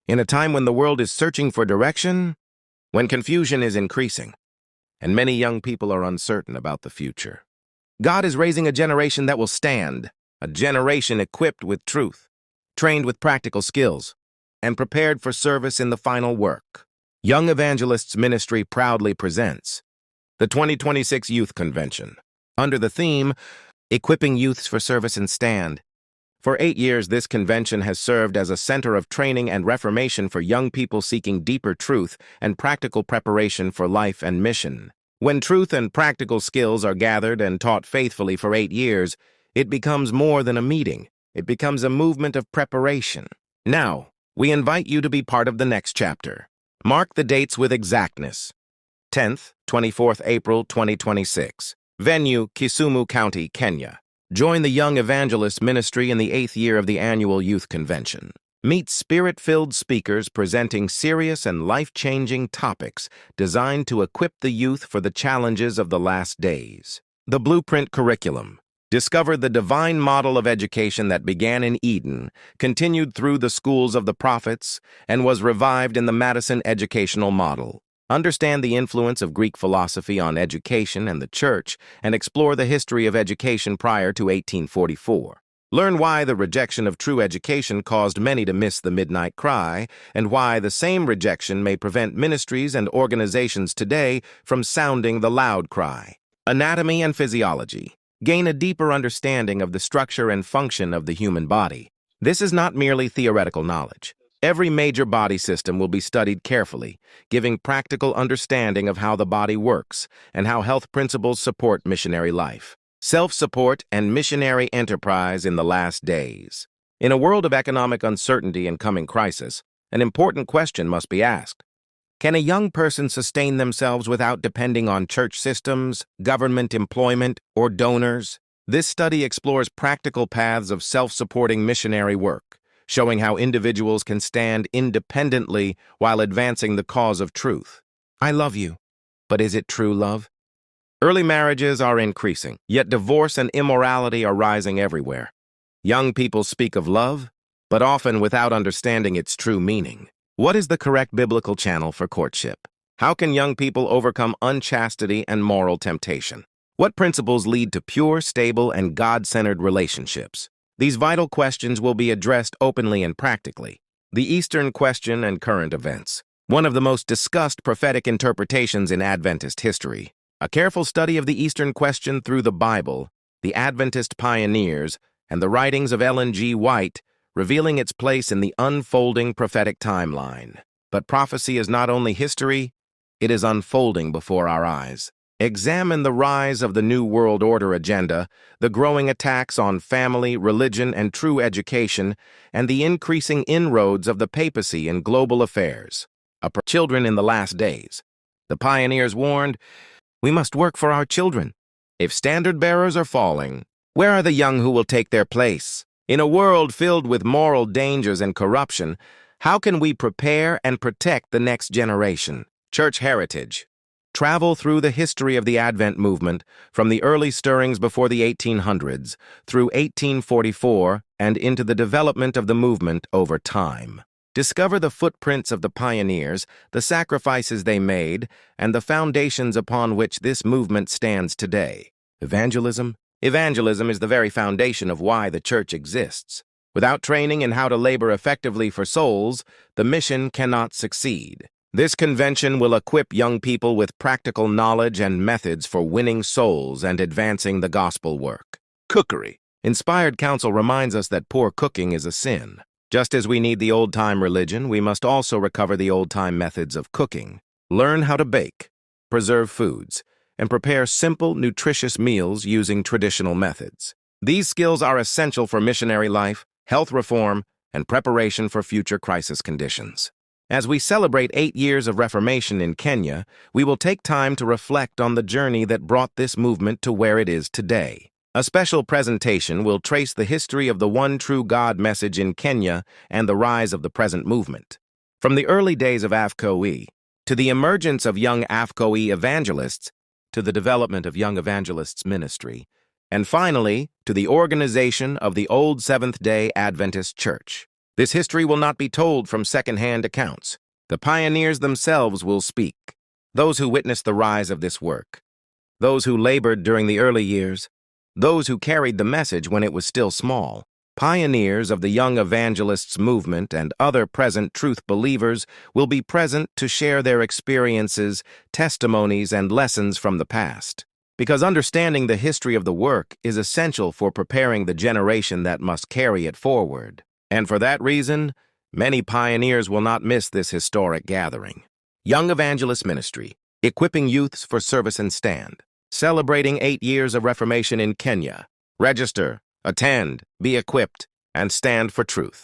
In a time when the world is searching for direction, when confusion is increasing, and many young people are uncertain about the future, God is raising a generation that will stand, a generation equipped with truth, trained with practical skills, and prepared for service in the final work. Young Evangelists Ministry proudly presents the 2026 Youth Convention, under the theme, Equipping Youths for Service and Stand. For 8 years, this convention has served as a center of training and reformation for young people seeking deeper truth and practical preparation for life and mission. When truth and practical skills are gathered and taught faithfully for 8 years, it becomes more than a meeting. It becomes a movement of preparation. Now, we invite you to be part of the next chapter. Mark the dates with exactness. 10th, 24th April 2026. Venue, Kisumu County, Kenya. Join the Young Evangelist Ministry in the 8th year of the annual Youth Convention. Meet spirit-filled speakers presenting serious and life-changing topics designed to equip the youth for the challenges of the last days. The Blueprint Curriculum. Discover the divine model of education that began in Eden, continued through the schools of the prophets, and was revived in the Madison educational model. Understand the influence of Greek philosophy on education and the church, and explore the history of education prior to 1844. Learn why the rejection of true education caused many to miss the midnight cry, and why the same rejection may prevent ministries and organizations today from sounding the loud cry. Anatomy and physiology. Gain a deeper understanding of the structure and function of the human body. This is not merely theoretical knowledge. Every major body system will be studied carefully, giving practical understanding of how the body works and how health principles support missionary life, self-support, and missionary enterprise in the last days. In a world of economic uncertainty and coming crisis, an important question must be asked. Can a young person sustain themselves without depending on church systems, government employment, or donors? This study explores practical paths of self-supporting missionary work, showing how individuals can stand independently while advancing the cause of truth. I love you, but is it true love? Early marriages are increasing, yet divorce and immorality are rising everywhere. Young people speak of love, but often without understanding its true meaning. What is the correct biblical channel for courtship? How can young people overcome unchastity and moral temptation? What principles lead to pure, stable, and God-centered relationships? These vital questions will be addressed openly and practically. The Eastern Question and Current Events. One of the most discussed prophetic interpretations in Adventist history. A careful study of the Eastern Question through the Bible, the Adventist pioneers, and the writings of Ellen G. White, revealing its place in the unfolding prophetic timeline. But prophecy is not only history, it is unfolding before our eyes. Examine the rise of the New World Order agenda, the growing attacks on family, religion, and true education, and the increasing inroads of the papacy in global affairs. Children in the last days. The pioneers warned, we must work for our children. If standard bearers are falling, where are the young who will take their place? In a world filled with moral dangers and corruption, how can we prepare and protect the next generation? Church heritage. Travel through the history of the Advent movement from the early stirrings before the 1800s through 1844 and into the development of the movement over time. Discover the footprints of the pioneers, the sacrifices they made, and the foundations upon which this movement stands today. Evangelism. Evangelism is the very foundation of why the church exists. Without training in how to labor effectively for souls, the mission cannot succeed. This convention will equip young people with practical knowledge and methods for winning souls and advancing the gospel work. Cookery. Inspired Counsel reminds us that poor cooking is a sin. Just as we need the old-time religion, we must also recover the old-time methods of cooking. Learn how to bake, preserve foods, and prepare simple, nutritious meals using traditional methods. These skills are essential for missionary life, health reform, and preparation for future crisis conditions. As we celebrate 8 years of Reformation in Kenya, we will take time to reflect on the journey that brought this movement to where it is today. A special presentation will trace the history of the one true God message in Kenya and the rise of the present movement. From the early days of AFCOE, to the emergence of young AFCOE evangelists, to the development of Young Evangelists Ministry, and finally, to the organization of the Old Seventh-day Adventist Church. This history will not be told from second-hand accounts. The pioneers themselves will speak. Those who witnessed the rise of this work. Those who labored during the early years. Those who carried the message when it was still small. Pioneers of the Young Evangelists movement and other present truth believers will be present to share their experiences, testimonies, and lessons from the past. Because understanding the history of the work is essential for preparing the generation that must carry it forward. And for that reason, many pioneers will not miss this historic gathering. Young Evangelist Ministry, equipping youths for service and stand. Celebrating 8 years of Reformation in Kenya. Register, attend, be equipped, and stand for truth.